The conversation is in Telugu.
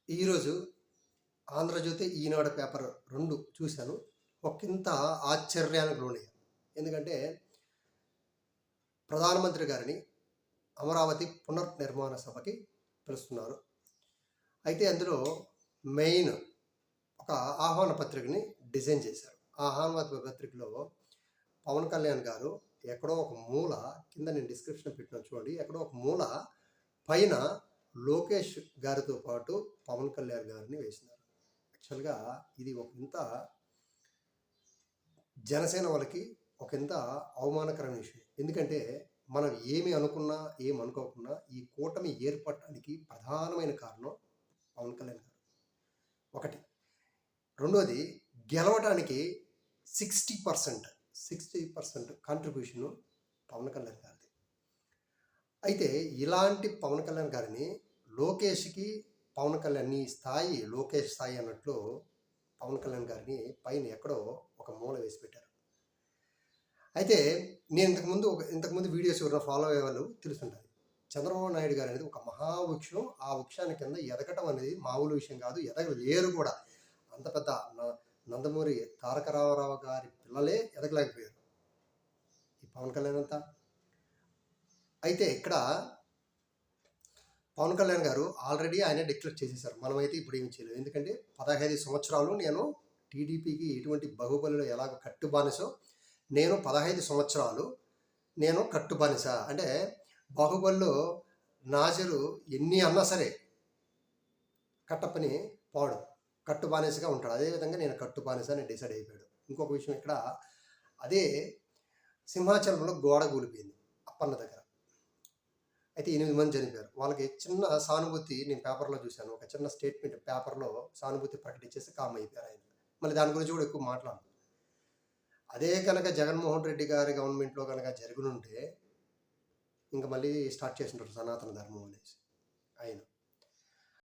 ఈరోజు ఆంధ్రజ్యోతి, ఈనాడు పేపర్ 2 చూశాను. ఒకంత ఆశ్చర్యానికి లోనయ్యాను. ఎందుకంటే ప్రధానమంత్రి గారిని అమరావతి పునర్నిర్మాణ సభకి పిలుస్తున్నారు. అయితే అందులో మెయిన్ ఒక ఆహ్వాన పత్రికని డిజైన్ చేశారు. ఆ ఆహ్వాన పత్రికలో పవన్ కళ్యాణ్ గారు ఎక్కడో ఒక మూల, కింద నేను డిస్క్రిప్షన్ పెట్టినాను చూడండి, ఎక్కడో ఒక మూల పైన లోకేష్ గారితో పాటు పవన్ కళ్యాణ్ గారిని వేసినారు. యాక్చువల్గా ఇది ఒక ఇంత జనసేన వాళ్ళకి ఒక ఇంత అవమానకరమైన విషయం. ఎందుకంటే మనం ఏమి అనుకున్నా ఏమనుకోకున్నా ఈ కూటమి ఏర్పడటానికి ప్రధానమైన కారణం పవన్ కళ్యాణ్ గారు ఒకటి. రెండోది, గెలవడానికి 60% కాంట్రిబ్యూషను పవన్ కళ్యాణ్ గారిది. అయితే ఇలాంటి పవన్ కళ్యాణ్ గారిని లోకేష్కి, పవన్ కళ్యాణ్ నీ స్థాయి లోకేష్ స్థాయి అన్నట్లు పవన్ కళ్యాణ్ గారిని పైన ఎక్కడో ఒక మూల వేసి పెట్టారు. అయితే నేను ఇంతకుముందు వీడియోస్ ఎవరైనా ఫాలో అయ్యే వాళ్ళు తెలుసుంటుంది. చంద్రబాబు నాయుడు గారు అనేది ఒక మహావృక్షం. ఆ వృక్షాన్ని కింద ఎదగటం అనేది మామూలు విషయం కాదు, ఎదగలేరు కూడా. అంత పెద్ద నందమూరి తారక రామారావు గారి పిల్లలే ఎదగలేకపోయారు, ఈ పవన్ కళ్యాణ్ అంతా. అయితే ఇక్కడ పవన్ కళ్యాణ్ గారు ఆల్రెడీ ఆయన డిక్లేర్ చేసేసారు, మనమైతే ఇప్పుడు ఏం చేయలేదు. ఎందుకంటే 15 సంవత్సరాలు నేను టీడీపీకి ఎటువంటి బాహుబలిలో ఎలాగ కట్టుబానిసో, నేను 15 సంవత్సరాలు నేను కట్టుబానిస. అంటే బాహుబలిలో నాజరు ఎన్ని అన్నా సరే కట్టప్పని పాడు కట్టుబానిసగా ఉంటాడు. అదేవిధంగా నేను కట్టుబానిస అని డిసైడ్ అయిపోయాడు. ఇంకొక విషయం, ఇక్కడ అదే సింహాచలంలో గోడ కూలిపోయింది అప్పన్న దగ్గర. అయితే 8 మంది చనిపోయారు. వాళ్ళకి చిన్న సానుభూతి నేను పేపర్లో చూశాను. ఒక చిన్న స్టేట్మెంట్ పేపర్లో సానుభూతి ప్రకటించేసి కామ్ అయిపోయారు ఆయన. మళ్ళీ దాని గురించి కూడా ఎక్కువ మాట్లాడను. అదే కనుక జగన్మోహన్ రెడ్డి గారి గవర్నమెంట్లో కనుక జరుగునుంటే ఇంకా మళ్ళీ స్టార్ట్ చేసింటారు సనాతన ధర్మం అనేసి ఆయన.